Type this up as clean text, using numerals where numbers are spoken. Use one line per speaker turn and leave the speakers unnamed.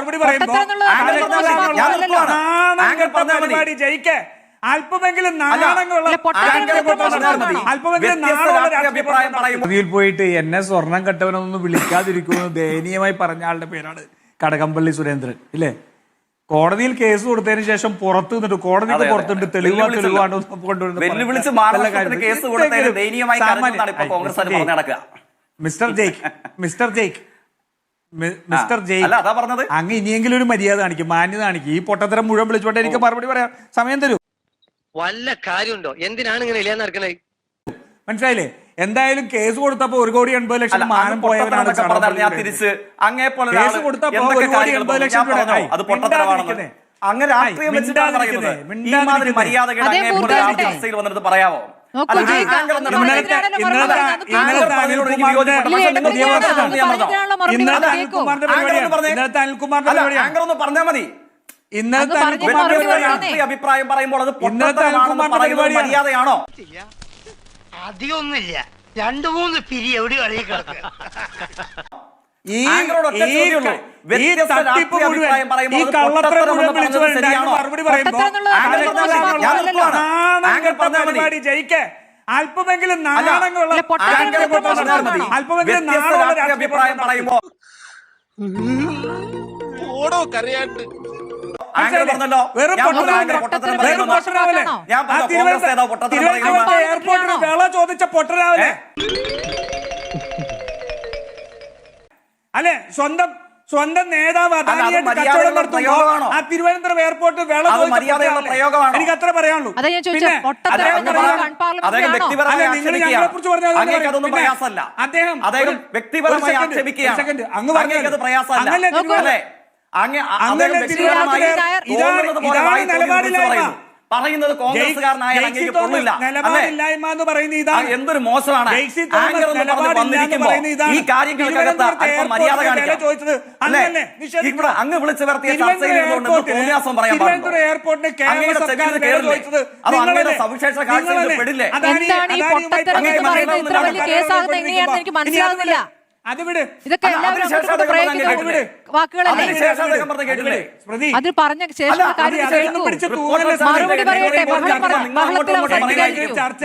മറുപടി പറയുമ്പോ പരിപാടി ജയിക്കേ അല്പമെങ്കിലും നാളെങ്കിലും പോയിട്ട് എന്നെ സ്വർണം കെട്ടവനൊന്നും വിളിക്കാതിരിക്കുമെന്ന് ദയനീയമായി പറഞ്ഞ ആളുടെ പേരാണ് കടകംപള്ളി സുരേന്ദ്രൻ ഇല്ലേ? കോടതിയിൽ കേസ് കൊടുത്തതിന് ശേഷം പുറത്തു നിന്നിട്ട് കോടതിക്ക് പുറത്തുണ്ട് തെളിവാണ് മിസ്റ്റർ ജയ്ക്ക് അങ്ങ് ഇനിയെങ്കിലും ഒരു മര്യാദ കാണിക്കും, മാന്യത കാണിക്കും. ഈ പൊട്ടത്തരം മുഴുവൻ വിളിച്ചോട്ടെ എനിക്ക് മറുപടി പറയാം, സമയം തരൂ.
വല്ല കാര്യമുണ്ടോ? എന്തിനാണ് ഇങ്ങനെ ഇല്ലാന്ന് നടക്കണേ?
മനസ്സിലായില്ലേ? എന്തായാലും കേസ് കൊടുത്തപ്പോ 1,80,00,000 മാനം പോയവരാണ്. കേസ് കൊടുത്തപ്പോ 1,80,00,000
അങ്ങനെ രാഷ്ട്രീയം വെച്ചിട്ടാണ് പറയുന്നത്. ഈ മാതിരി മര്യാദകൾ ചർച്ചയിൽ വന്നിട്ട് പറയാമോ? അനിൽകുമാറിന്റെ പറഞ്ഞാൽ മതി.
ഇന്നത്തെ
അഭിപ്രായം പറയുമ്പോൾ അത് മര്യാദയാണോ?
അധികമൊന്നുമില്ല, 2-3 പിരി എവിടെ കളി കിടക്കുക.
പരിപാടി ജയിക്കേ അല്പമെങ്കിലും
അഭിപ്രായം പറയുമ്പോ
ഓടോ കരയാണ്ട് എയർപോർട്ടിൽ വിള ചോദിച്ച പൊട്ടരാവല്ലേ അല്ലെ? സ്വന്തം നേതാവ് കച്ചവടം നടത്തുമ്പോ ആ തിരുവനന്തപുരം എയർപോർട്ട് വിള ചോദിച്ച എനിക്ക് അത്ര പറയാനുള്ളൂ. അങ്ങ്
പറയുന്നത് കോൺഗ്രസ്സുകാരനായ
നിലപാടില്ലായ്മ എന്ന് പറയുന്ന ഇതാണ്.
എന്തൊരു മോശമാണ് ഈ കാര്യങ്ങൾക്കകത്ത് അല്പം മര്യാദ കാണിക്കാം. അങ്ങ് വിളിച്ചു വരുത്തിയ ചർച്ചയിൽ തോന്നിയാസം പറയാൻ അത് അങ്ങയുടെ സവിശേഷ കാഴ്ചയിൽ പെടില്ലേ?
അത് വിട്.
അത് പറഞ്ഞ ശേഷം
ചർച്ച